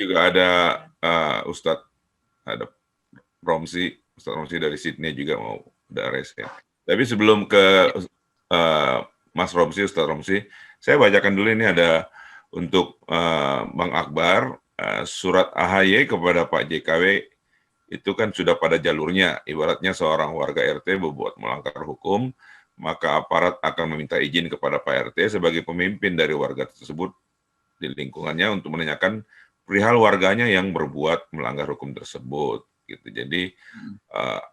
juga ada Ustadz ada Ustadz Romsi dari Sydney juga mau ada resen. Tapi sebelum ke Mas Romsi, Ustadz Romsi, saya bacakan dulu ini ada untuk Bang Akbar, surat AHY kepada Pak JKW itu kan sudah pada jalurnya, ibaratnya seorang warga RT berbuat melanggar hukum, maka aparat akan meminta izin kepada Pak RT sebagai pemimpin dari warga tersebut di lingkungannya untuk menanyakan perihal warganya yang berbuat melanggar hukum tersebut. Gitu. Jadi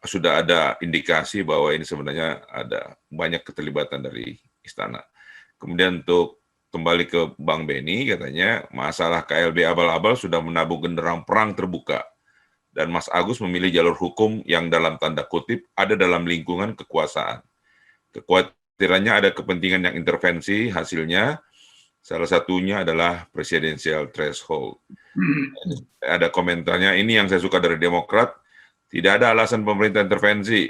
sudah ada indikasi bahwa ini sebenarnya ada banyak keterlibatan dari istana. Kemudian untuk kembali ke Bang Benny, katanya masalah KLB abal-abal sudah menabung genderang perang terbuka. Dan Mas Agus memilih jalur hukum yang dalam tanda kutip ada dalam lingkungan kekuasaan. Kekhawatirannya ada kepentingan yang intervensi, hasilnya salah satunya adalah presidensial threshold. Ada komentarnya, ini yang saya suka dari Demokrat, tidak ada alasan pemerintah intervensi.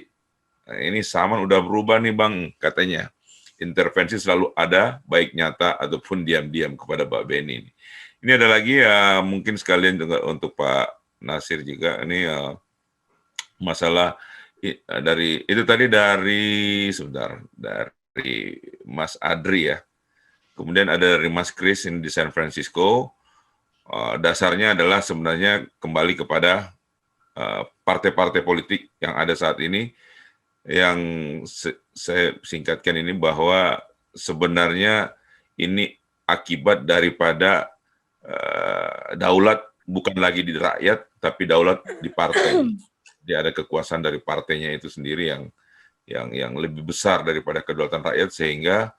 Nah, ini Saman udah berubah nih Bang, katanya. Intervensi selalu ada, baik nyata ataupun diam-diam kepada Pak Benny. Ini ada lagi ya, mungkin sekalian juga untuk Pak Nasir juga, ini masalah dari, itu tadi dari, sebentar, dari Mas Adri ya. Kemudian ada dari Mas Chris di San Francisco. Dasarnya adalah sebenarnya kembali kepada partai-partai politik yang ada saat ini, yang saya singkatkan ini bahwa sebenarnya ini akibat daripada daulat bukan lagi di rakyat, tapi daulat di partai. Jadi ada kekuasaan dari partainya itu sendiri yang lebih besar daripada kedaulatan rakyat, sehingga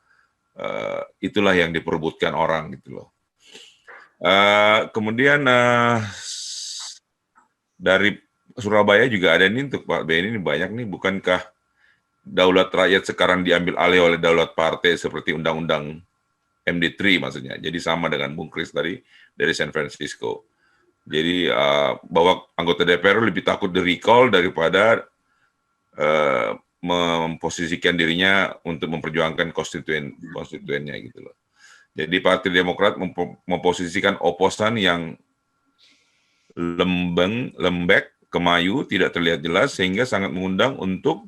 itulah yang diperebutkan orang gitu loh. Kemudian dari Surabaya juga ada nih untuk Pak Benny, ini banyak nih, bukankah daulat rakyat sekarang diambil alih oleh daulat partai seperti undang-undang MD3 maksudnya. Jadi sama dengan Bung Chris tadi dari San Francisco. Jadi bahwa anggota DPR lebih takut di-recall daripada memposisikan dirinya untuk memperjuangkan konstituennya gitu loh. Jadi Partai Demokrat memposisikan oposan yang lembek, kemayu, tidak terlihat jelas, sehingga sangat mengundang untuk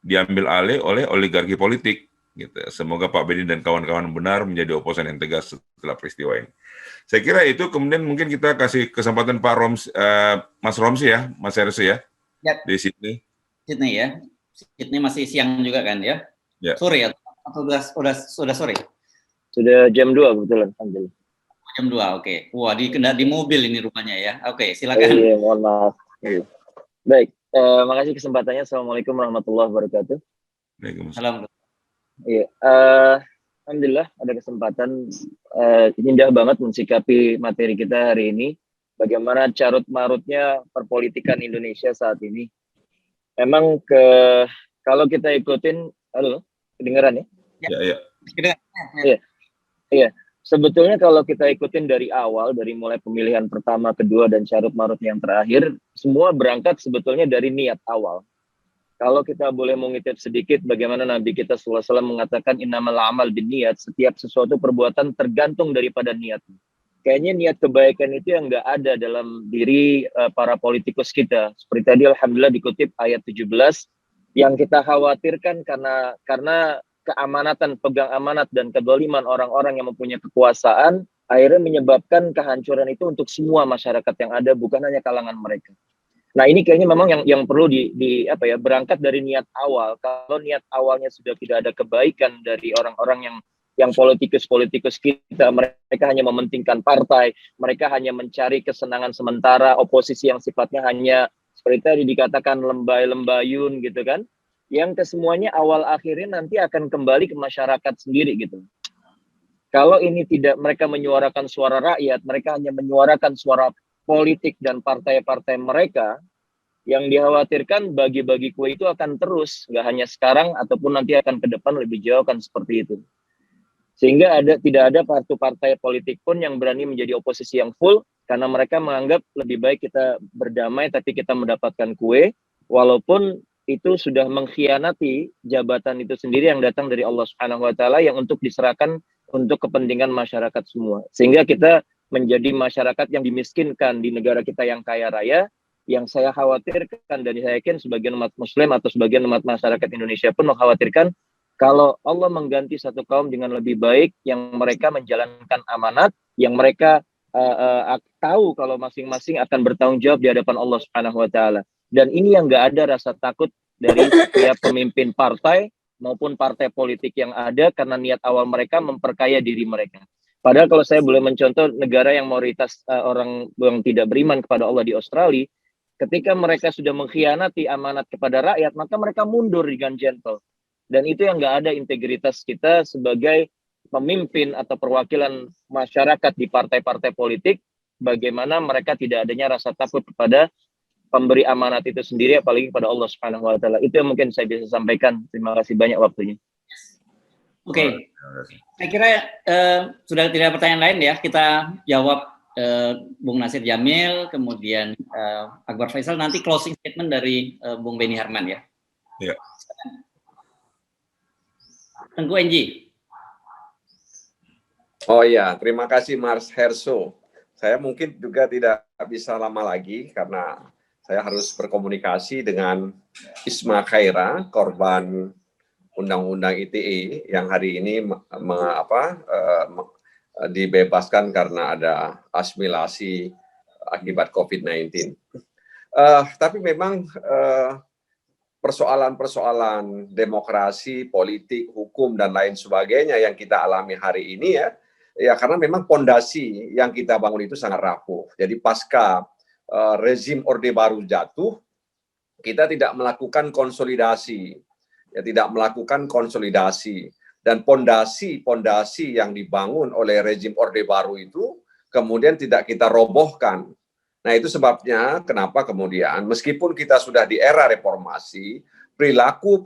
diambil alih oleh oligarki politik. Gitu. Semoga Pak Benny dan kawan-kawan benar menjadi oposan yang tegas setelah peristiwa ini. Saya kira itu. Kemudian mungkin kita kasih kesempatan Pak Mas Romsi ya, Mas Hersi ya, di Sydney. Sydney ya, Sydney masih siang juga kan ya? Sore ya? Atau sudah sore? Sudah jam 2 kebetulan. Jam 2, oke. Wah, di mobil ini rupanya ya. Oke, silakan. Iya, mohon maaf. Baik, makasih kesempatannya. Assalamualaikum warahmatullahi wabarakatuh. Waalaikumsalam. Iya, alhamdulillah ada kesempatan. Indah banget mensikapi materi kita hari ini. Bagaimana carut marutnya perpolitikan Indonesia saat ini. Memang kalau kita ikutin, halo, kedengaran ya? Iya. Iya. Sebetulnya kalau kita ikutin dari awal, dari mulai pemilihan pertama, kedua, dan carut marut yang terakhir, semua berangkat sebetulnya dari niat awal. Kalau kita boleh mengutip sedikit bagaimana Nabi kita SAW mengatakan innamal amal binniyat, setiap sesuatu perbuatan tergantung daripada niat. Kayaknya niat kebaikan itu yang nggak ada dalam diri para politikus kita. Seperti tadi alhamdulillah dikutip ayat 17, yang kita khawatirkan karena keamanatan, pegang amanat dan kedoliman orang-orang yang mempunyai kekuasaan akhirnya menyebabkan kehancuran itu untuk semua masyarakat yang ada, bukan hanya kalangan mereka. Nah, ini kayaknya memang yang perlu berangkat dari niat awal. Kalau niat awalnya sudah tidak ada kebaikan dari orang-orang yang politikus kita, mereka hanya mementingkan partai, mereka hanya mencari kesenangan sementara, oposisi yang sifatnya hanya seperti tadi dikatakan lembayun gitu kan. Yang kesemuanya awal akhirnya nanti akan kembali ke masyarakat sendiri gitu. Kalau ini tidak mereka menyuarakan suara rakyat, mereka hanya menyuarakan suara politik dan partai-partai mereka, yang dikhawatirkan bagi-bagi kue itu akan terus, nggak hanya sekarang ataupun nanti akan ke depan lebih jauh kan seperti itu. Sehingga tidak ada satu partai politik pun yang berani menjadi oposisi yang full, karena mereka menganggap lebih baik kita berdamai tapi kita mendapatkan kue, walaupun itu sudah mengkhianati jabatan itu sendiri yang datang dari Allah Subhanahu wa taala yang untuk diserahkan untuk kepentingan masyarakat semua. Sehingga kita menjadi masyarakat yang dimiskinkan di negara kita yang kaya raya. Yang saya khawatirkan dan saya yakin sebagian umat Muslim atau sebagian umat masyarakat Indonesia pun mengkhawatirkan kalau Allah mengganti satu kaum dengan lebih baik, yang mereka menjalankan amanat, yang mereka tahu kalau masing-masing akan bertanggung jawab di hadapan Allah Subhanahu Wa Taala. Dan ini yang nggak ada rasa takut dari setiap pemimpin partai maupun partai politik yang ada, karena niat awal mereka memperkaya diri mereka. Padahal kalau saya boleh mencontoh negara yang mayoritas orang yang tidak beriman kepada Allah di Australia, ketika mereka sudah mengkhianati amanat kepada rakyat, maka mereka mundur dengan gentle. Dan itu yang nggak ada integritas kita sebagai pemimpin atau perwakilan masyarakat di partai-partai politik, bagaimana mereka tidak adanya rasa takut kepada pemberi amanat itu sendiri, apalagi kepada Allah Subhanahu Wa Taala. Itu yang mungkin saya bisa sampaikan. Terima kasih banyak waktunya. Oke, saya kira sudah tidak ada pertanyaan lain ya. Kita jawab Bung Nasir Jamil, kemudian Akbar Faisal, nanti closing statement dari Bung Beni Harman ya. Ya. Tengku Enji. Oh iya, terima kasih Mas Herso. Saya mungkin juga tidak bisa lama lagi karena saya harus berkomunikasi dengan Isma Khaira, korban Undang-Undang ITE yang hari ini dibebaskan karena ada asimilasi akibat COVID-19. Tapi memang persoalan-persoalan demokrasi, politik, hukum, dan lain sebagainya yang kita alami hari ini ya karena memang pondasi yang kita bangun itu sangat rapuh. Jadi pasca rezim Orde Baru jatuh, kita tidak melakukan konsolidasi, dan pondasi yang dibangun oleh rezim Orde Baru itu kemudian tidak kita robohkan. Nah, itu sebabnya kenapa kemudian meskipun kita sudah di era reformasi, perilaku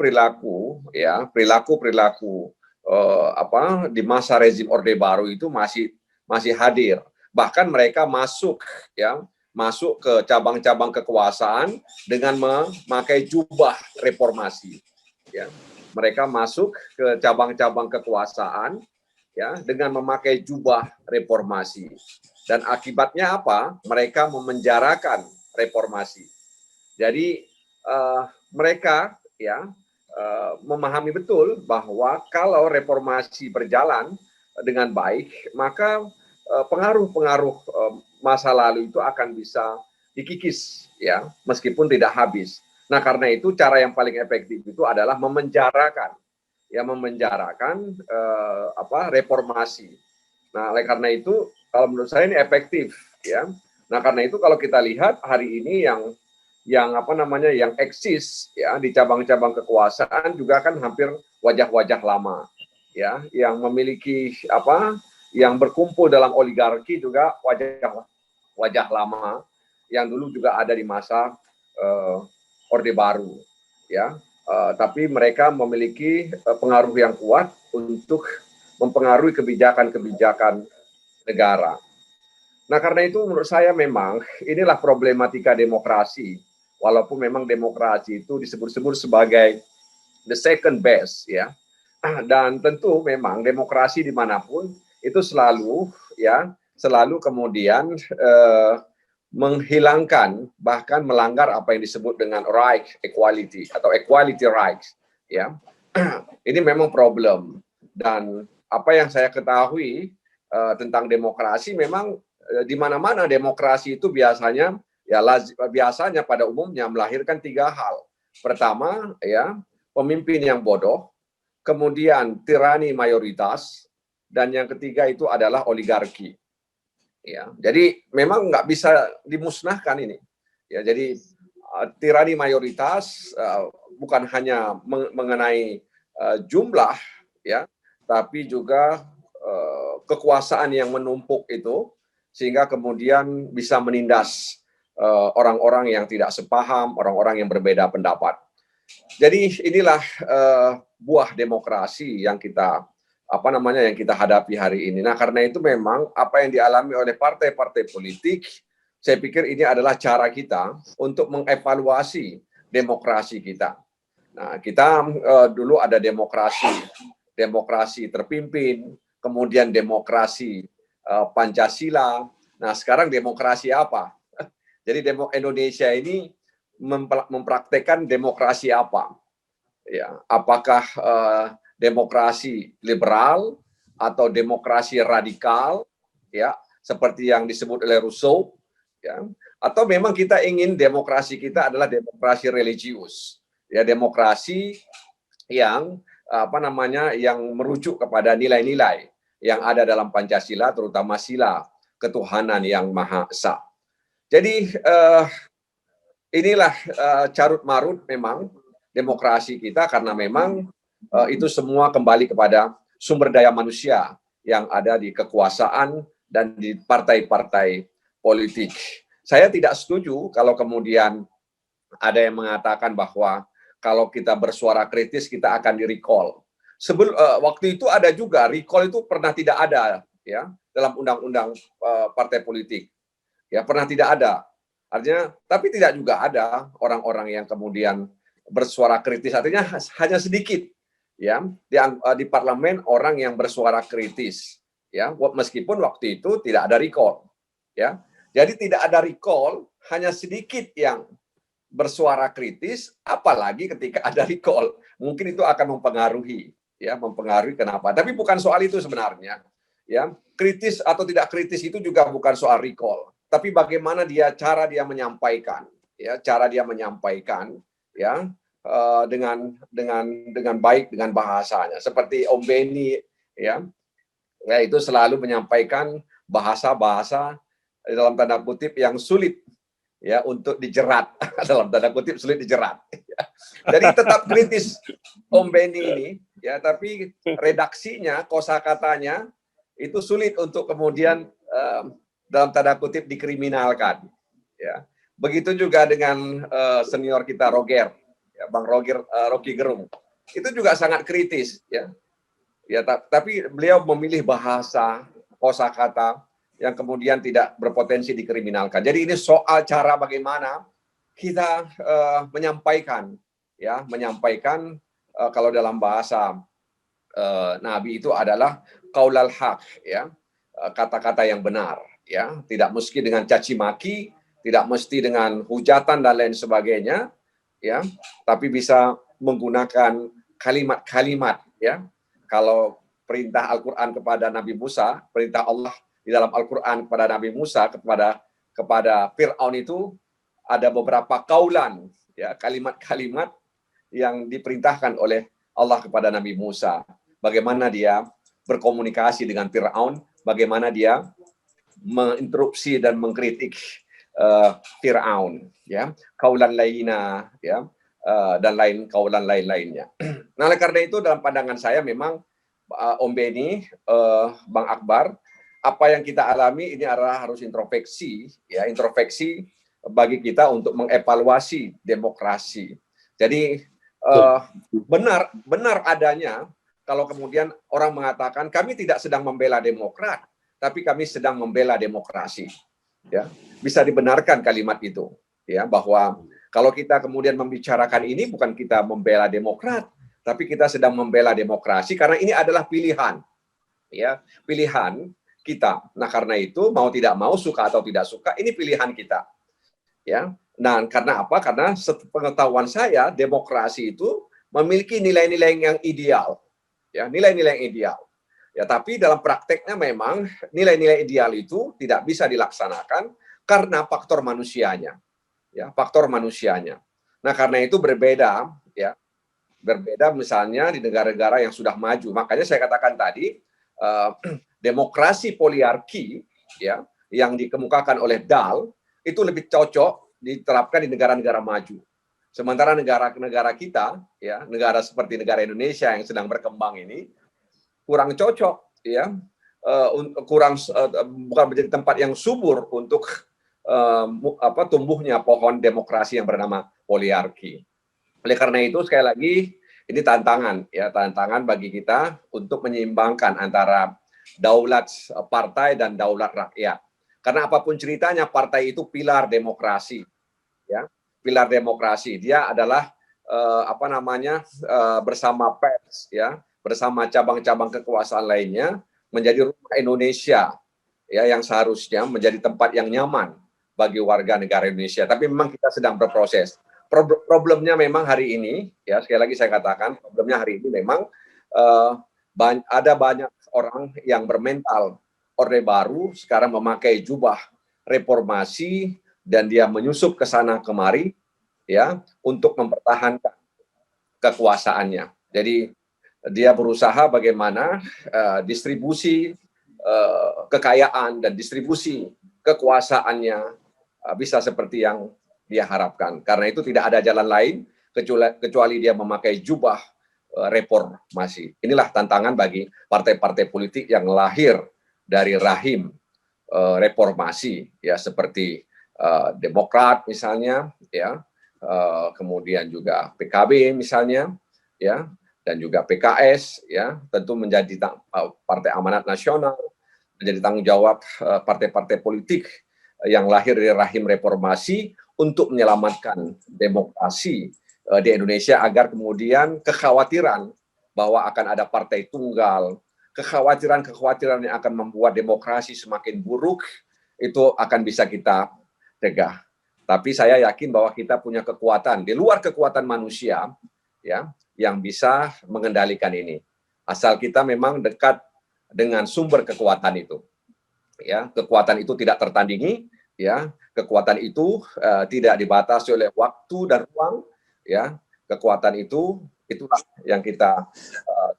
di masa rezim Orde Baru itu masih hadir. Bahkan mereka masuk ke cabang-cabang kekuasaan dengan memakai jubah reformasi. Ya. Mereka masuk ke cabang-cabang kekuasaan dengan memakai jubah reformasi. Dan akibatnya apa? Mereka memenjarakan reformasi. Jadi mereka memahami betul bahwa kalau reformasi berjalan dengan baik, maka pengaruh-pengaruh masa lalu itu akan bisa dikikis, meskipun tidak habis. Nah, karena itu cara yang paling efektif itu adalah memenjarakan reformasi. Nah, oleh karena itu, kalau menurut saya ini efektif, Nah, karena itu kalau kita lihat hari ini yang eksis di cabang-cabang kekuasaan juga kan hampir wajah-wajah lama, yang memiliki yang berkumpul dalam oligarki juga wajah lama yang dulu juga ada di masa Orde Baru, tapi mereka memiliki pengaruh yang kuat untuk mempengaruhi kebijakan-kebijakan negara. Nah, karena itu menurut saya memang inilah problematika demokrasi, walaupun memang demokrasi itu disebut-sebut sebagai the second best, dan tentu memang demokrasi dimanapun itu selalu kemudian menghilangkan bahkan melanggar apa yang disebut dengan right equality atau equality rights, Ini memang problem, dan apa yang saya ketahui tentang demokrasi memang di mana-mana demokrasi itu biasanya pada umumnya melahirkan 3 hal. Pertama, pemimpin yang bodoh, kemudian tirani mayoritas, dan yang ketiga itu adalah oligarki. Jadi memang nggak bisa dimusnahkan ini. Jadi tirani mayoritas bukan hanya mengenai jumlah, tapi juga kekuasaan yang menumpuk itu, sehingga kemudian bisa menindas orang-orang yang tidak sepaham, orang-orang yang berbeda pendapat. Jadi inilah buah demokrasi yang kita hadapi hari ini. Nah, karena itu memang apa yang dialami oleh partai-partai politik, saya pikir ini adalah cara kita untuk mengevaluasi demokrasi kita. Nah, kita dulu ada demokrasi terpimpin, kemudian demokrasi Pancasila, Nah, sekarang demokrasi apa? Jadi Indonesia ini mempraktekkan demokrasi apa? Ya, apakah demokrasi liberal atau demokrasi radikal, ya, seperti yang disebut oleh Rousseau, ya, atau memang kita ingin demokrasi kita adalah demokrasi religius, ya, demokrasi yang yang merujuk kepada nilai-nilai yang ada dalam Pancasila, terutama sila ketuhanan yang Maha Esa. Jadi inilah carut marut memang demokrasi kita, karena memang itu semua kembali kepada sumber daya manusia yang ada di kekuasaan dan di partai-partai politik. Saya tidak setuju kalau kemudian ada yang mengatakan bahwa kalau kita bersuara kritis kita akan di-recall. Waktu itu ada juga recall itu pernah tidak ada, ya, dalam undang-undang partai politik. Ya, pernah tidak ada. Artinya, tapi tidak juga ada orang-orang yang kemudian bersuara kritis. Artinya hanya sedikit, ya, di parlemen orang yang bersuara kritis, ya, meskipun waktu itu tidak ada recall, ya. Jadi tidak ada recall, hanya sedikit yang bersuara kritis, apalagi ketika ada recall, mungkin itu akan mempengaruhi, ya, mempengaruhi. Kenapa? Tapi bukan soal itu sebenarnya, ya. Kritis atau tidak kritis itu juga bukan soal recall, tapi bagaimana cara dia menyampaikan, ya, cara dia menyampaikan, ya, dengan baik, dengan bahasanya. Seperti Om Beni, ya, itu selalu menyampaikan bahasa-bahasa dalam tanda kutip yang sulit, ya, untuk dijerat, dalam tanda kutip sulit dijerat. Jadi tetap kritis Om Beni ini, ya, tapi redaksinya, kosakatanya itu sulit untuk kemudian dalam tanda kutip dikriminalkan, ya. Begitu juga dengan senior kita Roger, ya, Bang Rocky Gerung, itu juga sangat kritis, ya. Ya, tapi beliau memilih bahasa, kosakata yang kemudian tidak berpotensi dikriminalkan. Jadi ini soal cara bagaimana kita menyampaikan, ya, kalau dalam bahasa Nabi itu adalah qaulal haq, ya, kata-kata yang benar, ya, tidak mesti dengan caci maki, tidak mesti dengan hujatan dan lain sebagainya, ya, tapi bisa menggunakan kalimat-kalimat, ya. Kalau perintah Al-Qur'an kepada Nabi Musa, perintah Allah di dalam Al-Qur'an kepada Nabi Musa, kepada Fir'aun itu ada beberapa kaulan, ya, kalimat-kalimat yang diperintahkan oleh Allah kepada Nabi Musa. Bagaimana dia berkomunikasi dengan Fir'aun, bagaimana dia menginterupsi dan mengkritik Fir'aun, ya, kaulan laina, ya, dan kaulan lain-lainnya. Nah, oleh karena itu dalam pandangan saya memang Om Beni, Bang Akbar, apa yang kita alami ini adalah harus introspeksi, ya, introspeksi bagi kita untuk mengevaluasi demokrasi. Jadi benar adanya kalau kemudian orang mengatakan kami tidak sedang membela Demokrat, tapi kami sedang membela demokrasi. Ya, bisa dibenarkan kalimat itu, ya, bahwa kalau kita kemudian membicarakan ini bukan kita membela Demokrat, tapi kita sedang membela demokrasi karena ini adalah pilihan, ya, pilihan kita. Nah, karena itu mau tidak mau, suka atau tidak suka, ini pilihan kita, ya. Nah, karena apa? Karena sepengetahuan saya demokrasi itu memiliki nilai-nilai yang ideal, ya, nilai-nilai yang ideal. Ya, tapi dalam prakteknya memang nilai-nilai ideal itu tidak bisa dilaksanakan karena faktor manusianya, ya, faktor manusianya. Nah, karena itu berbeda, ya, berbeda misalnya di negara-negara yang sudah maju. Makanya saya katakan tadi demokrasi poliarki, ya, yang dikemukakan oleh Dahl itu lebih cocok diterapkan di negara-negara maju. Sementara negara-negara kita, ya, negara seperti negara Indonesia yang sedang berkembang ini kurang cocok, ya, bukan menjadi tempat yang subur untuk tumbuhnya pohon demokrasi yang bernama poliarki. Oleh karena itu sekali lagi ini tantangan, ya, tantangan bagi kita untuk menyeimbangkan antara daulat partai dan daulat rakyat. Karena apapun ceritanya partai itu pilar demokrasi, ya, pilar demokrasi. Dia adalah bersama pers, ya, bersama cabang-cabang kekuasaan lainnya menjadi rumah Indonesia, ya yang seharusnya menjadi tempat yang nyaman bagi warga negara Indonesia. Tapi memang kita sedang berproses. Problemnya memang hari ini, ya sekali lagi saya katakan, problemnya hari ini memang ada banyak orang yang bermental Orde Baru sekarang memakai jubah reformasi dan dia menyusup ke sana kemari, ya, untuk mempertahankan kekuasaannya. Jadi dia berusaha bagaimana distribusi kekayaan dan distribusi kekuasaannya bisa seperti yang dia harapkan. Karena itu tidak ada jalan lain kecuali dia memakai jubah reformasi. Inilah tantangan bagi partai-partai politik yang lahir dari rahim reformasi, ya, seperti Demokrat misalnya, ya, kemudian juga PKB misalnya, ya, dan juga PKS, ya, tentu menjadi Partai Amanat Nasional, menjadi tanggung jawab partai-partai politik yang lahir dari rahim reformasi untuk menyelamatkan demokrasi di Indonesia agar kemudian kekhawatiran bahwa akan ada partai tunggal, kekhawatiran yang akan membuat demokrasi semakin buruk itu akan bisa kita cegah. Tapi saya yakin bahwa kita punya kekuatan di luar kekuatan manusia, ya, yang bisa mengendalikan ini. Asal kita memang dekat dengan sumber kekuatan itu. Ya, kekuatan itu tidak tertandingi, ya. Kekuatan itu tidak dibatasi oleh waktu dan ruang, ya. Kekuatan itulah yang kita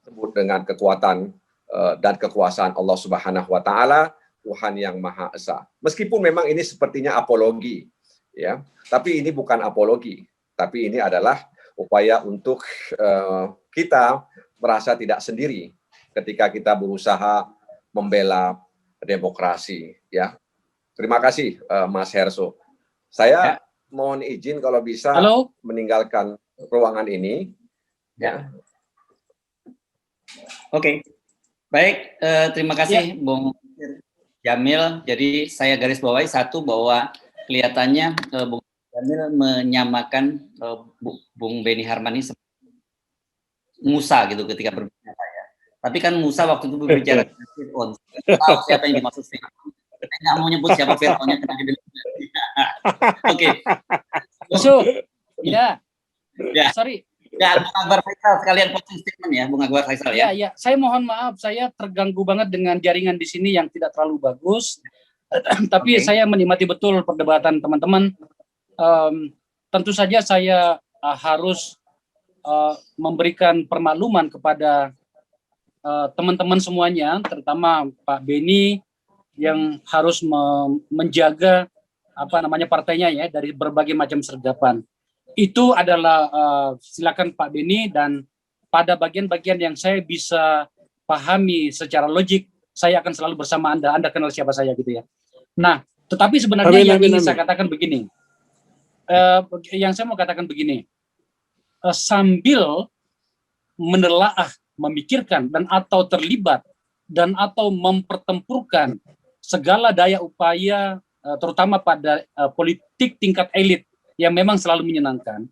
sebut dengan kekuatan dan kekuasaan Allah Subhanahu wa taala, Tuhan yang Maha Esa. Meskipun memang ini sepertinya apologi, ya. Tapi ini bukan apologi, tapi ini adalah upaya untuk kita merasa tidak sendiri ketika kita berusaha membela demokrasi, ya. Terima kasih Mas Herso. Saya mohon izin kalau bisa meninggalkan ruangan ini, ya. Oke. Baik, terima kasih Bung Jamil. Jadi saya garis bawahi satu bahwa kelihatannya Bung Jamil menyamakan Bung Beni Harmani seperti Musa gitu ketika berbicara, ya. Tapi kan Musa waktu itu berbicara dengan Fir'aun. Tahu siapa yang dimaksud Fir'aun. Saya nggak mau nyebut siapa Fir'aunnya kena Oke. Masuk. Ya. Sorry. Ya, Bung Akbar Faisal sekalian closing statement ya, Bung Akbar Faisal ya. Ya, saya mohon maaf, saya terganggu banget dengan jaringan di sini yang tidak terlalu bagus. Tapi saya menikmati betul perdebatan teman-teman. Tentu saja saya harus memberikan permakluman kepada teman-teman semuanya, terutama Pak Beni yang harus menjaga partainya, ya, dari berbagai macam sergapan. Itu adalah silakan Pak Beni, dan pada bagian-bagian yang saya bisa pahami secara logik, saya akan selalu bersama Anda. Anda kenal siapa saya gitu, ya. Nah, tetapi sebenarnya yang ingin saya katakan begini, yang saya mau katakan begini, sambil menelaah, memikirkan dan atau terlibat dan atau mempertempurkan segala daya upaya, terutama pada politik tingkat elit yang memang selalu menyenangkan,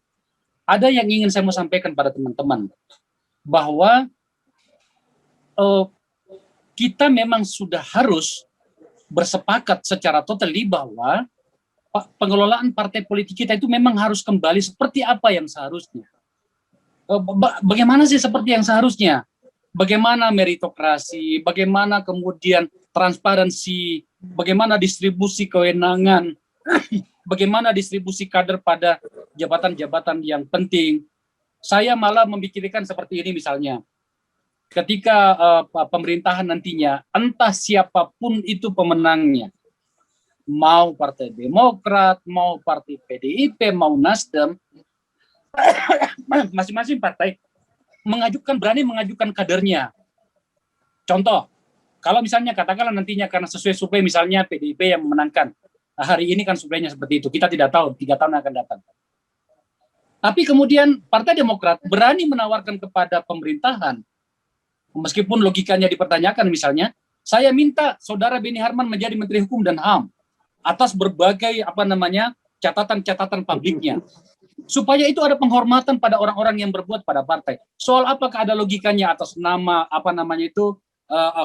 ada yang ingin saya mau sampaikan pada teman-teman, bahwa kita memang sudah harus bersepakat secara totally bahwa pengelolaan partai politik kita itu memang harus kembali seperti apa yang seharusnya. Bagaimana sih seperti yang seharusnya? Bagaimana meritokrasi, bagaimana kemudian transparansi, bagaimana distribusi kewenangan, bagaimana distribusi kader pada jabatan-jabatan yang penting. Saya malah memikirkan seperti ini misalnya. Ketika pemerintahan nantinya, entah siapapun itu pemenangnya, mau Partai Demokrat, mau Partai PDIP, mau Nasdem, masing-masing partai berani mengajukan kadernya. Contoh, kalau misalnya katakanlah nantinya karena sesuai survei misalnya PDIP yang memenangkan, hari ini kan surveinya seperti itu, kita tidak tahu 3 tahun yang akan datang. Tapi kemudian Partai Demokrat berani menawarkan kepada pemerintahan, meskipun logikanya dipertanyakan, misalnya, saya minta saudara Beni Harman menjadi Menteri Hukum dan HAM atas berbagai catatan-catatan publiknya, supaya itu ada penghormatan pada orang-orang yang berbuat pada partai. Soal apakah ada logikanya atas nama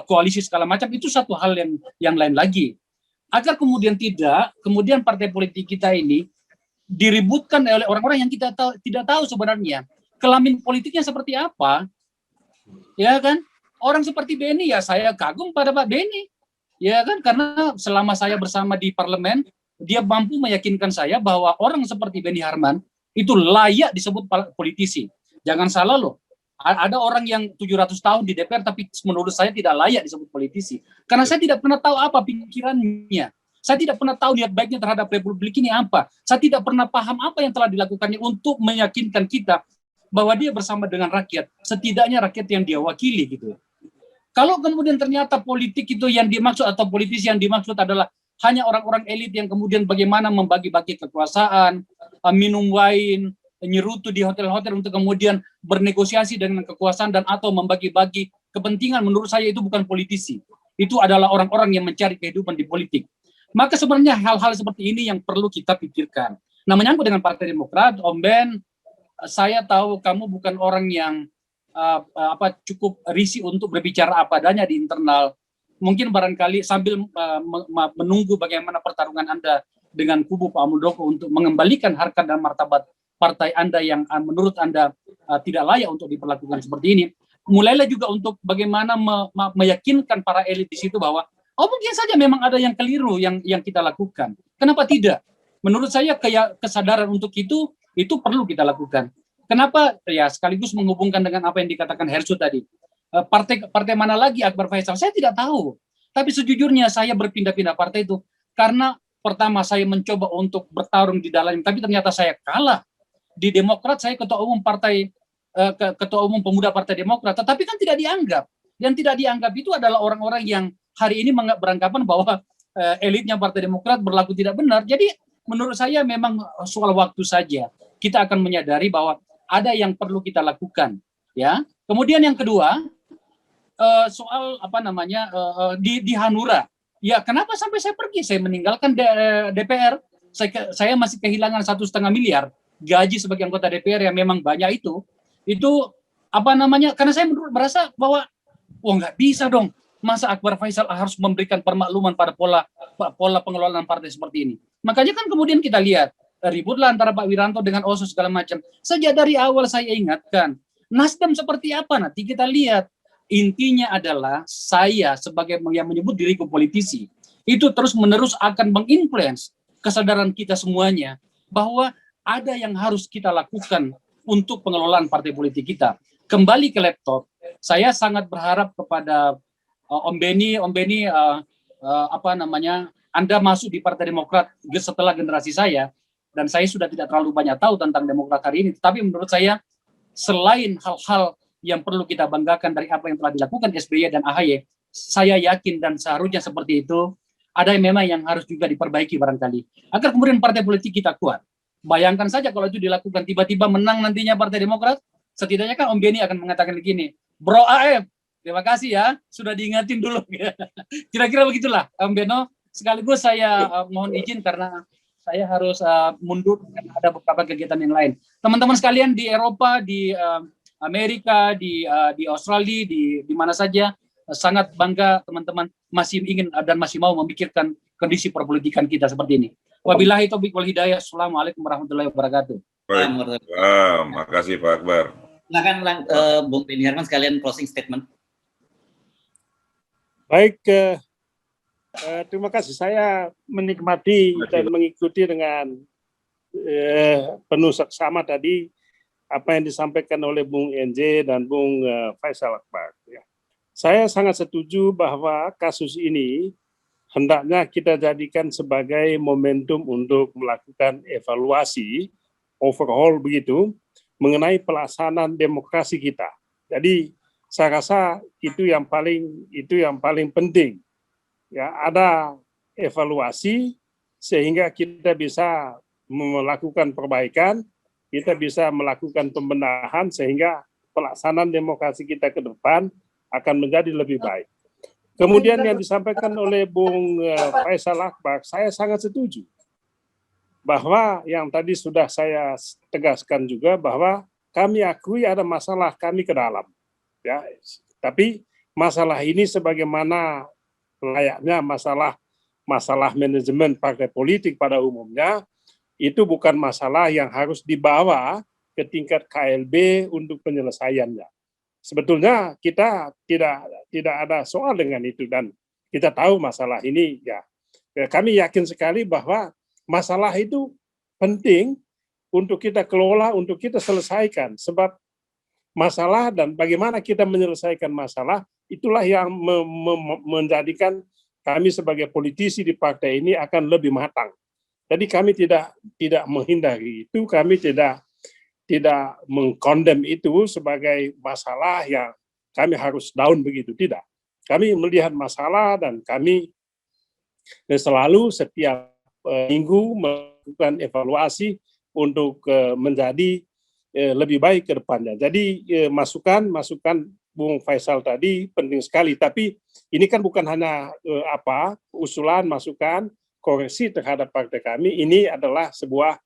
koalisi segala macam, itu satu hal yang lain lagi. Agar kemudian kemudian partai politik kita ini diributkan oleh orang-orang yang kita tidak tahu sebenarnya kelamin politiknya seperti apa, ya kan? Orang seperti Beni, ya saya kagum pada Pak Beni, ya kan? Karena selama saya bersama di parlemen, dia mampu meyakinkan saya bahwa orang seperti Beni Harman itu layak disebut politisi. Jangan salah loh, ada orang yang 700 tahun di DPR tapi menurut saya tidak layak disebut politisi. Karena saya tidak pernah tahu apa pikirannya. Saya tidak pernah tahu niat baiknya terhadap republik ini apa. Saya tidak pernah paham apa yang telah dilakukannya untuk meyakinkan kita bahwa dia bersama dengan rakyat, setidaknya rakyat yang dia wakili gitu. Kalau kemudian ternyata politik itu yang dimaksud atau politisi yang dimaksud adalah hanya orang-orang elit yang kemudian bagaimana membagi-bagi kekuasaan, minum wine, nyerutu di hotel-hotel untuk kemudian bernegosiasi dengan kekuasaan dan atau membagi-bagi kepentingan, menurut saya itu bukan politisi. Itu adalah orang-orang yang mencari kehidupan di politik. Maka sebenarnya hal-hal seperti ini yang perlu kita pikirkan. Nah, menyangkut dengan Partai Demokrat, Om Ben, saya tahu kamu bukan orang yang cukup risih untuk berbicara apa adanya di internal. Mungkin barangkali sambil menunggu bagaimana pertarungan Anda dengan kubu Pak Muldoko untuk mengembalikan harkat dan martabat partai Anda yang menurut Anda tidak layak untuk diperlakukan seperti ini. Mulailah juga untuk bagaimana meyakinkan para elit di situ bahwa mungkin saja memang ada yang keliru yang kita lakukan. Kenapa tidak? Menurut saya kesadaran untuk itu perlu kita lakukan. Kenapa? Ya sekaligus menghubungkan dengan apa yang dikatakan Hersu tadi. Partai mana lagi Akbar Faisal? Saya tidak tahu. Tapi sejujurnya saya berpindah-pindah partai itu karena pertama saya mencoba untuk bertarung di dalamnya, tapi ternyata saya kalah. Di Demokrat saya ketua umum pemuda Partai Demokrat, tetapi kan tidak dianggap. Yang tidak dianggap itu adalah orang-orang yang hari ini beranggapan bahwa elitnya Partai Demokrat berlaku tidak benar. Jadi menurut saya memang soal waktu saja. Kita akan menyadari bahwa ada yang perlu kita lakukan, ya. Kemudian yang kedua, soal di Hanura. Ya, kenapa sampai saya pergi? Saya meninggalkan DPR. Saya masih kehilangan 1,5 miliar gaji sebagai anggota DPR yang memang banyak itu. Karena saya merasa bahwa nggak bisa dong. Masa Akbar Faisal harus memberikan permakluman pada pola pengelolaan partai seperti ini. Makanya kan kemudian kita lihat ributlah antara Pak Wiranto dengan Oso segala macam. Sejak dari awal saya ingatkan, Nasdem seperti apa nanti kita lihat. Intinya adalah saya sebagai yang menyebut diriku politisi, itu terus-menerus akan menginfluence kesadaran kita semuanya bahwa ada yang harus kita lakukan untuk pengelolaan partai politik kita. Kembali ke laptop, saya sangat berharap kepada Om Beni, Anda masuk di Partai Demokrat setelah generasi saya, dan saya sudah tidak terlalu banyak tahu tentang Demokrat hari ini, tapi menurut saya selain hal-hal yang perlu kita banggakan dari apa yang telah dilakukan SBY dan AHY, saya yakin dan seharusnya seperti itu, ada yang memang yang harus juga diperbaiki barangkali, agar kemudian partai politik kita kuat. Bayangkan saja kalau itu dilakukan, tiba-tiba menang nantinya Partai Demokrat, setidaknya kan Om Beni akan mengatakan begini, Bro AF, terima kasih ya, sudah diingatin dulu. Kira-kira begitulah, Om Beno. Sekaligus saya mohon izin karena saya harus mundur karena ada beberapa kegiatan yang lain. Teman-teman sekalian di Eropa, di Amerika, di Australia, di mana saja, sangat bangga teman-teman masih ingin dan masih mau memikirkan kondisi perpolitikan kita seperti ini. Wabillahi taufiq wal hidayah. Assalamualaikum warahmatullahi wabarakatuh. Baik. Makasih Pak Akbar. Silakan Bung Beni Harman sekalian closing statement. Baik, terima kasih. Saya menikmati dan mengikuti dengan penuh seksama tadi apa yang disampaikan oleh Bung NJ dan Bung Faisal Akbar. Ya. Saya sangat setuju bahwa kasus ini hendaknya kita jadikan sebagai momentum untuk melakukan evaluasi overhaul begitu mengenai pelaksanaan demokrasi kita. Jadi saya rasa itu yang paling penting. Ya, ada evaluasi sehingga kita bisa melakukan perbaikan, kita bisa melakukan pembenahan sehingga pelaksanaan demokrasi kita ke depan akan menjadi lebih baik. Kemudian yang disampaikan oleh Bung Faisal Akbar, saya sangat setuju. Bahwa yang tadi sudah saya tegaskan juga bahwa kami akui ada masalah kami ke dalam. Ya, tapi masalah ini sebagaimana layaknya masalah manajemen partai politik pada umumnya, itu bukan masalah yang harus dibawa ke tingkat KLB untuk penyelesaiannya. Sebetulnya kita tidak ada soal dengan itu, dan kita tahu masalah ini ya. Kami yakin sekali bahwa masalah itu penting untuk kita kelola, untuk kita selesaikan, sebab masalah dan bagaimana kita menyelesaikan masalah itulah yang menjadikan kami sebagai politisi di partai ini akan lebih matang. Jadi kami tidak menghindari itu, kami tidak mengkondem itu sebagai masalah yang kami harus down begitu, tidak. Kami melihat masalah dan kami selalu setiap minggu melakukan evaluasi untuk menjadi lebih baik ke depannya. Jadi masukan Bung Faisal tadi penting sekali, tapi ini kan bukan hanya usulan, masukan, koreksi terhadap partai kami. Ini adalah sebuah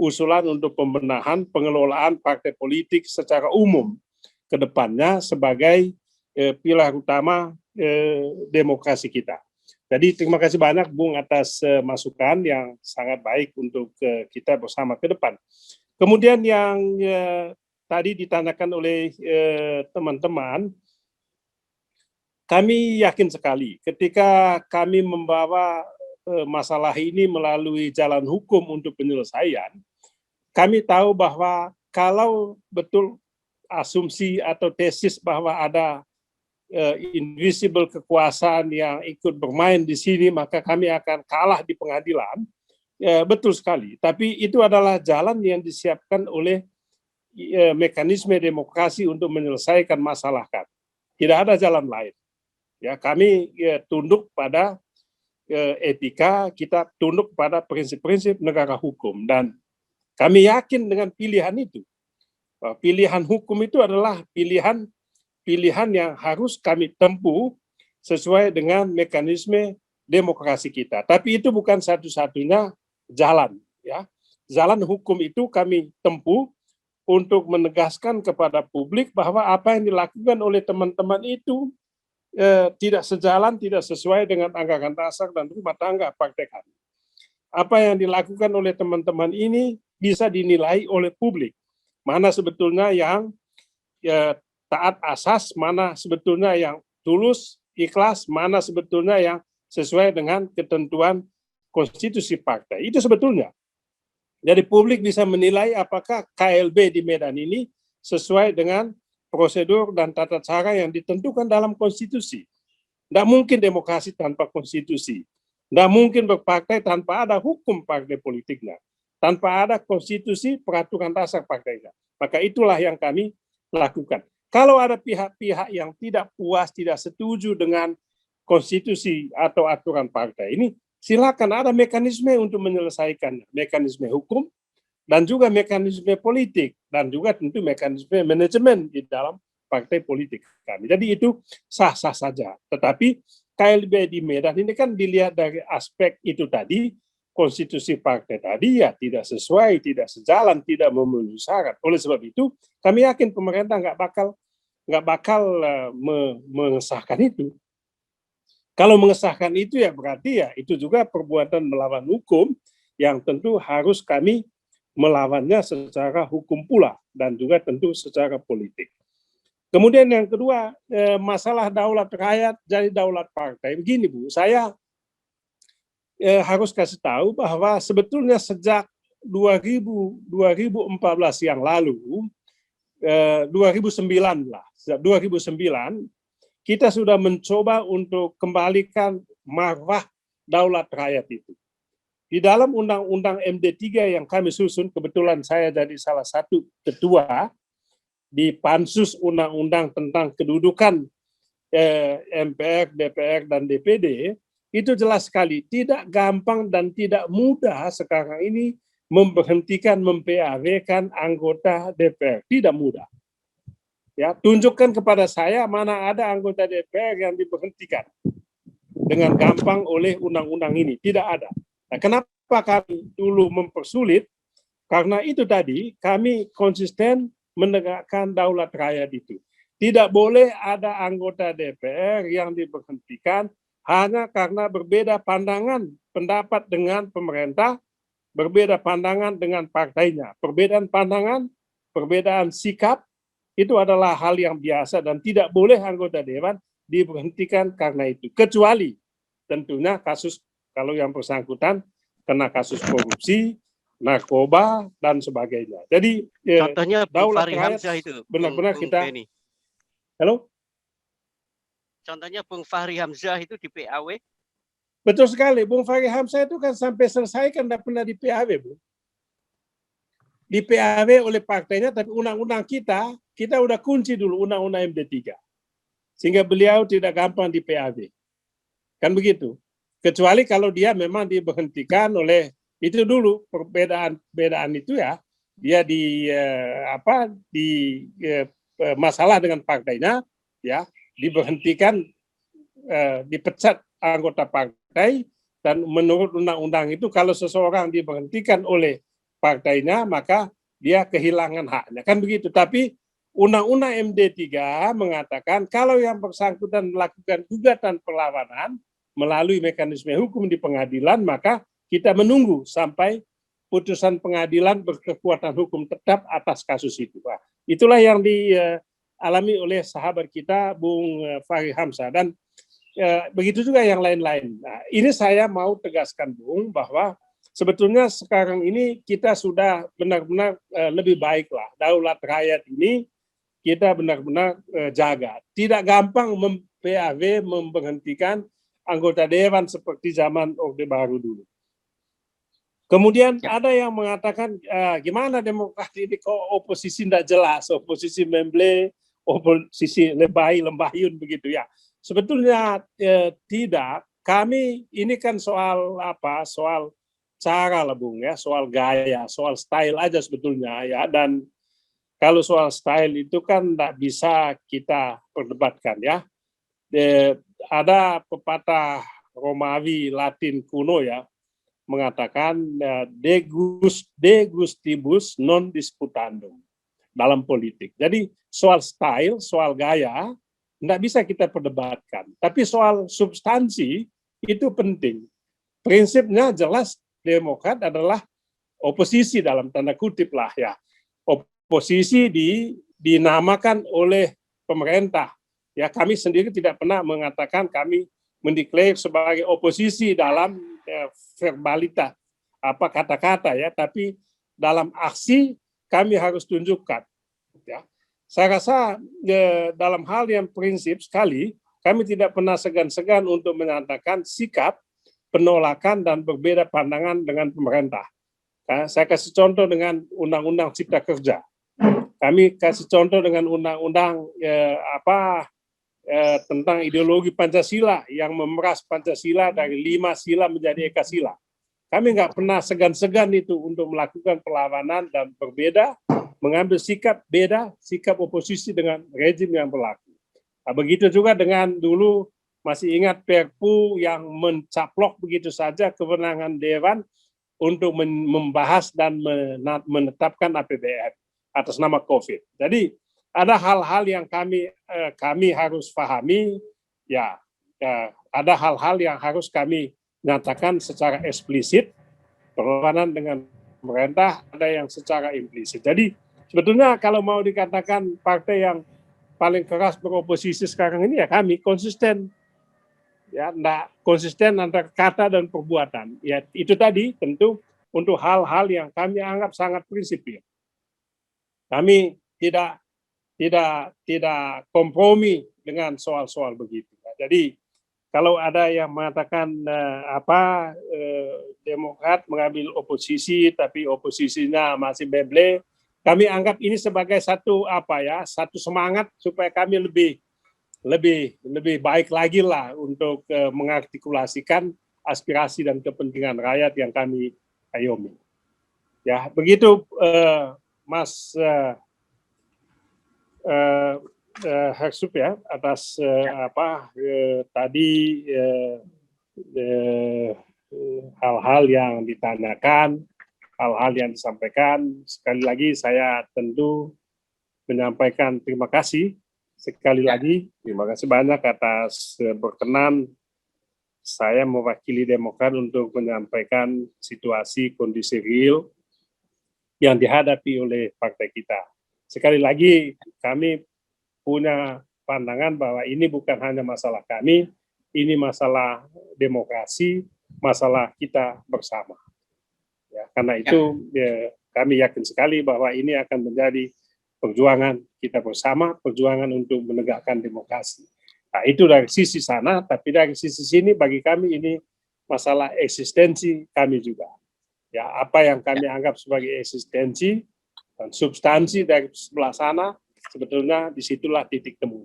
usulan untuk pembenahan pengelolaan partai politik secara umum ke depannya sebagai pilar utama demokrasi kita. Jadi terima kasih banyak Bung atas masukan yang sangat baik untuk kita bersama ke depan. Kemudian yang tadi ditanyakan oleh teman-teman, kami yakin sekali ketika kami membawa masalah ini melalui jalan hukum untuk penyelesaian, kami tahu bahwa kalau betul asumsi atau tesis bahwa ada invisible kekuasaan yang ikut bermain di sini, maka kami akan kalah di pengadilan. Ya, betul sekali. Tapi itu adalah jalan yang disiapkan oleh mekanisme demokrasi untuk menyelesaikan masalah kan. Tidak ada jalan lain. Ya, kami tunduk pada etika, kita tunduk pada prinsip-prinsip negara hukum, dan kami yakin dengan pilihan itu. Pilihan hukum itu adalah pilihan yang harus kami tempuh sesuai dengan mekanisme demokrasi kita. Tapi itu bukan satu-satunya jalan, ya. Jalan hukum itu kami tempuh untuk menegaskan kepada publik bahwa apa yang dilakukan oleh teman-teman itu tidak sejalan, tidak sesuai dengan anggaran dasar dan rumah tangga partai kami. Apa yang dilakukan oleh teman-teman ini bisa dinilai oleh publik. Mana sebetulnya yang taat asas, mana sebetulnya yang tulus, ikhlas, mana sebetulnya yang sesuai dengan ketentuan konstitusi partai. Itu sebetulnya. Jadi publik bisa menilai apakah KLB di Medan ini sesuai dengan prosedur dan tata cara yang ditentukan dalam konstitusi. Tidak mungkin demokrasi tanpa konstitusi. Tidak mungkin berpartai tanpa ada hukum partai politiknya. Tanpa ada konstitusi, peraturan dasar partainya. Maka itulah yang kami lakukan. Kalau ada pihak-pihak yang tidak puas, tidak setuju dengan konstitusi atau aturan partai ini, silakan, ada mekanisme untuk menyelesaikannya, mekanisme hukum dan juga mekanisme politik dan juga tentu mekanisme manajemen di dalam partai politik kami. Jadi itu sah-sah saja. Tetapi KLB di Medan ini kan dilihat dari aspek itu tadi, konstitusi partai tadi ya tidak sesuai, tidak sejalan, tidak memenuhi syarat. Oleh sebab itu kami yakin pemerintah nggak bakal mengesahkan itu. Kalau mengesahkan itu ya berarti ya itu juga perbuatan melawan hukum yang tentu harus kami melawannya secara hukum pula dan juga tentu secara politik. Kemudian yang kedua, masalah daulat rakyat jadi daulat partai. Begini Bu, saya harus kasih tahu bahwa sebetulnya sejak 2014 yang lalu, 2009 lah, sejak 2009 kita sudah mencoba untuk kembalikan marwah daulat rakyat itu. Di dalam Undang-Undang MD3 yang kami susun, kebetulan saya jadi salah satu ketua di Pansus Undang-Undang tentang kedudukan MPR, DPR, dan DPD, itu jelas sekali tidak gampang dan tidak mudah sekarang ini memberhentikan, mem-PAW-kan anggota DPR. Tidak mudah. Ya, tunjukkan kepada saya mana ada anggota DPR yang diberhentikan dengan gampang oleh undang-undang ini. Tidak ada. Nah, kenapa kami dulu mempersulit? Karena itu tadi kami konsisten menegakkan daulat rakyat itu. tidak boleh ada anggota DPR yang diberhentikan hanya karena berbeda pandangan pendapat dengan pemerintah, berbeda pandangan dengan partainya. Perbedaan pandangan, perbedaan sikap, itu adalah hal yang biasa dan tidak boleh anggota dewan diberhentikan karena itu. Kecuali tentunya kasus, kalau yang bersangkutan kena kasus korupsi, narkoba, dan sebagainya. Jadi contohnya Bung daulat Fahri rakyat Hamzah itu, benar-benar Bung kita... Benny. Halo? Contohnya Bung Fahri Hamzah itu di PAW. Betul sekali, Bung Fahri Hamzah itu kan sampai selesai kan tidak pernah di PAW, Bu. Di PAW oleh partainya, tapi undang-undang kita udah kunci dulu undang-undang MD3. Sehingga beliau tidak gampang di PAW. Kan begitu. Kecuali kalau dia memang diberhentikan oleh, itu dulu perbedaan itu ya, dia masalah dengan partainya, ya diberhentikan, dipecat anggota partai, dan menurut undang-undang itu kalau seseorang diberhentikan oleh partainya maka dia kehilangan haknya, kan begitu. Tapi undang-undang MD3 mengatakan kalau yang bersangkutan melakukan gugatan perlawanan melalui mekanisme hukum di pengadilan, maka kita menunggu sampai putusan pengadilan berkekuatan hukum tetap atas kasus itu. Nah, itulah yang dialami oleh sahabat kita Bung Fahri Hamzah, dan begitu juga yang lain-lain. Nah, ini saya mau tegaskan, Bung, bahwa sebetulnya sekarang ini kita sudah benar-benar lebih baik lah. Daulat rakyat ini kita benar-benar jaga. Tidak gampang PAW memberhentikan anggota dewan seperti zaman Orde Baru dulu. Kemudian ada yang mengatakan, gimana demokrat ini kok oposisi tidak jelas, oposisi memble, oposisi lebay, lembayun begitu ya. Sebetulnya tidak. Kami ini kan soal apa? Soal cara lah, Bung, ya, soal gaya, soal style aja sebetulnya ya. Dan kalau soal style itu kan tidak bisa kita perdebatkan ya. Ada pepatah Romawi Latin kuno ya, mengatakan de gustibus non disputandum dalam politik. Jadi soal style, soal gaya tidak bisa kita perdebatkan. Tapi soal substansi itu penting. Prinsipnya jelas Demokrat adalah oposisi dalam tanda kutip lah ya. Oposisi dinamakan oleh pemerintah. Ya, kami sendiri tidak pernah mengatakan kami mendeklar sebagai oposisi dalam verbalitas apa kata-kata ya, tapi dalam aksi kami harus tunjukkan ya. Saya rasa dalam hal yang prinsip sekali kami tidak pernah segan-segan untuk menyatakan sikap penolakan dan berbeda pandangan dengan pemerintah. Saya kasih contoh dengan Undang-Undang Cipta Kerja. Kami kasih contoh dengan undang-undang tentang ideologi Pancasila yang memeras Pancasila dari 5 sila menjadi Eka Sila. Kami nggak pernah segan-segan itu untuk melakukan perlawanan dan berbeda, mengambil sikap beda, sikap oposisi dengan rejim yang berlaku. Nah, begitu juga dengan dulu masih ingat Perpu yang mencaplok begitu saja kewenangan Dewan untuk membahas dan menetapkan APBN atas nama COVID. Jadi ada hal-hal yang kami harus pahami, ya, ada hal-hal yang harus kami nyatakan secara eksplisit, perlawanan dengan pemerintah, ada yang secara implisit. Jadi sebetulnya kalau mau dikatakan partai yang paling keras beroposisi sekarang ini ya kami konsisten, ya, enggak konsisten antara kata dan perbuatan. Ya itu tadi tentu untuk hal-hal yang kami anggap sangat prinsipil. Kami tidak kompromi dengan soal-soal begitu. Jadi kalau ada yang mengatakan Demokrat mengambil oposisi tapi oposisinya masih memble, kami anggap ini sebagai satu semangat supaya kami lebih baik lagi lah untuk mengartikulasikan aspirasi dan kepentingan rakyat yang kami ayomi. Ya begitu, Mas Hersup ya, atas tadi hal-hal yang ditanyakan, hal-hal yang disampaikan. Sekali lagi saya tentu menyampaikan terima kasih sekali lagi terima kasih banyak atas berkenan saya mewakili Demokrat untuk menyampaikan situasi kondisi real yang dihadapi oleh partai kita. Sekali lagi kami punya pandangan bahwa ini bukan hanya masalah kami, ini masalah demokrasi, masalah kita bersama. Ya, karena itu kami yakin sekali bahwa ini akan menjadi perjuangan kita bersama, perjuangan untuk menegakkan demokrasi. Nah, itu dari sisi sana, tapi dari sisi sini bagi kami ini masalah eksistensi kami juga. Ya, apa yang kami anggap sebagai eksistensi dan substansi dari sebelah sana, sebetulnya disitulah titik temu.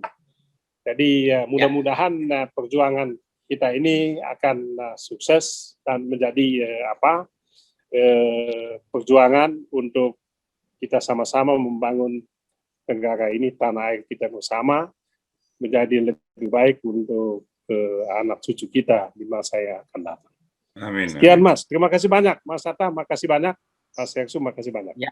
Jadi mudah-mudahan perjuangan kita ini akan sukses dan menjadi perjuangan untuk kita sama-sama membangun negara ini, tanah air kita bersama, menjadi lebih baik untuk anak cucu kita di masa yang akan datang. Amin. Sekian Mas, terima kasih banyak. Mas Hatta, makasih banyak. Mas Heksu, makasih banyak. Ya.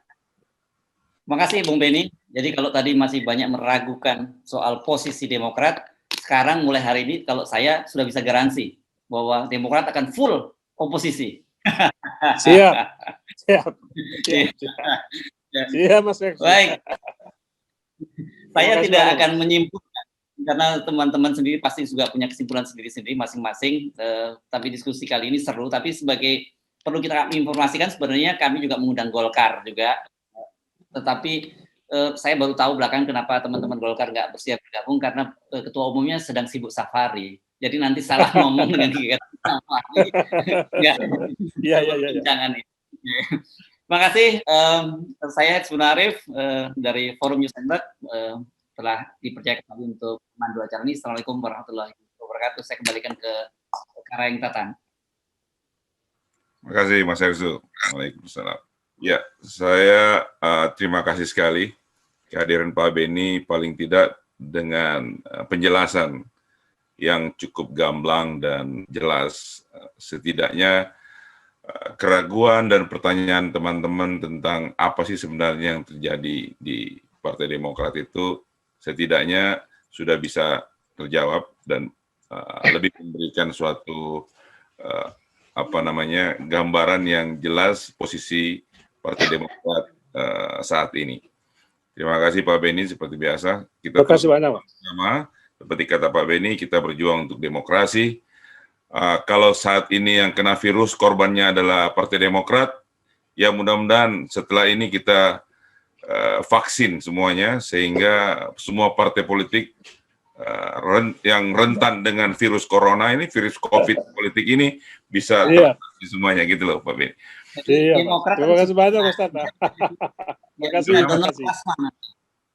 Makasih Bung Beni. Jadi kalau tadi masih banyak meragukan soal posisi Demokrat, sekarang mulai hari ini kalau saya sudah bisa garansi bahwa Demokrat akan full oposisi. Siap. Siap Mas Heksu. Baik. Saya tidak akan menyimpulkan karena teman-teman sendiri pasti juga punya kesimpulan sendiri-sendiri masing-masing. Tapi diskusi kali ini seru. Tapi sebagai perlu kita informasikan sebenarnya kami juga mengundang Golkar juga. Tetapi saya baru tahu belakangan kenapa teman-teman Golkar nggak bersiap bergabung karena ketua umumnya sedang sibuk safari. Jadi nanti salah ngomong dengan kegiatan safari. Iya. Jangan ini. Terima kasih. Saya Sunarif dari Forum News Network telah dipercaya kembali untuk memandu acara ini. Assalamualaikum warahmatullahi wabarakatuh. Saya kembalikan ke Karayeng Tatan. Terima kasih Mas Heksu. Waalaikumsalam. Ya, saya terima kasih sekali kehadiran Pak Beni paling tidak dengan penjelasan yang cukup gamblang dan jelas. Setidaknya keraguan dan pertanyaan teman-teman tentang apa sih sebenarnya yang terjadi di Partai Demokrat itu setidaknya sudah bisa terjawab dan lebih memberikan suatu gambaran yang jelas posisi Partai Demokrat saat ini. Terima kasih Pak Beni, seperti biasa kita terima kasih banyak bersama. Seperti kata Pak Beni, kita berjuang untuk demokrasi. Kalau saat ini yang kena virus korbannya adalah Partai Demokrat, ya mudah-mudahan setelah ini kita vaksin semuanya sehingga semua partai politik yang rentan dengan virus corona ini, virus COVID politik ini bisa teratasi semuanya gitu loh Pak Beni. Iya, terima kasih banyak Ustaz. Terima kasih.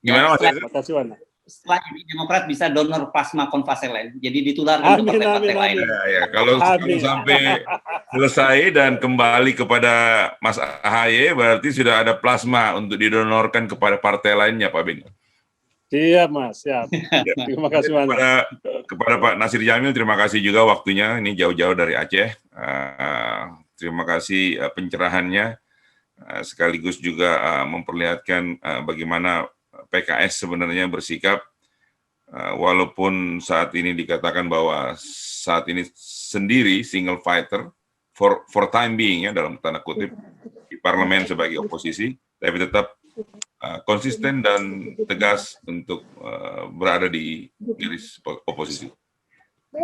Gimana Mas? Terima kasih banyak. Setelah ini Demokrat bisa donor plasma konvaselen, jadi ditularkan ke partai-partai lain. Ya, kalau sampai selesai dan kembali kepada Mas AHY, berarti sudah ada plasma untuk didonorkan kepada partai lainnya, Pak Beni. Siap, Mas. Siap. Terima kasih banyak. Kepada Pak Nasir Jamil, terima kasih juga waktunya. Ini jauh-jauh dari Aceh. Terima kasih pencerahannya. Sekaligus juga memperlihatkan bagaimana PKS sebenarnya bersikap, walaupun saat ini dikatakan bahwa saat ini sendiri single fighter for time being ya dalam tanda kutip di parlemen sebagai oposisi, tapi tetap konsisten dan tegas untuk berada di garis oposisi.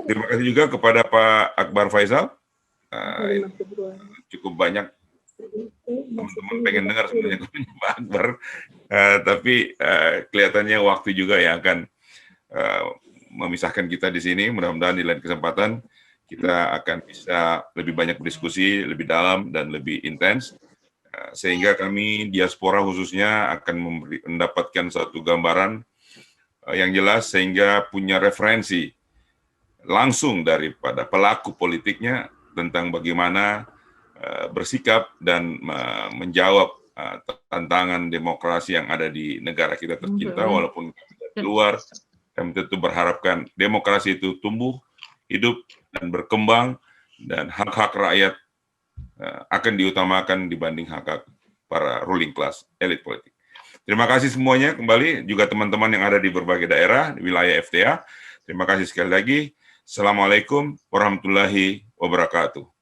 Terima kasih juga kepada Pak Akbar Faisal. Cukup banyak teman-teman pengen dengar sebenarnya Pak Akbar, tapi kelihatannya waktu juga yang akan memisahkan kita di sini. Mudah-mudahan di lain kesempatan kita akan bisa lebih banyak berdiskusi, lebih dalam dan lebih intens, sehingga kami diaspora khususnya akan mendapatkan satu gambaran yang jelas sehingga punya referensi langsung daripada pelaku politiknya tentang bagaimana bersikap dan menjawab tantangan demokrasi yang ada di negara kita tercinta. Walaupun dari luar, kami tentu berharapkan demokrasi itu tumbuh, hidup, dan berkembang, dan hak-hak rakyat akan diutamakan dibanding hak-hak para ruling class, elit politik. Terima kasih semuanya kembali, juga teman-teman yang ada di berbagai daerah, di wilayah FTA. Terima kasih sekali lagi. Assalamualaikum warahmatullahi wabarakatuh.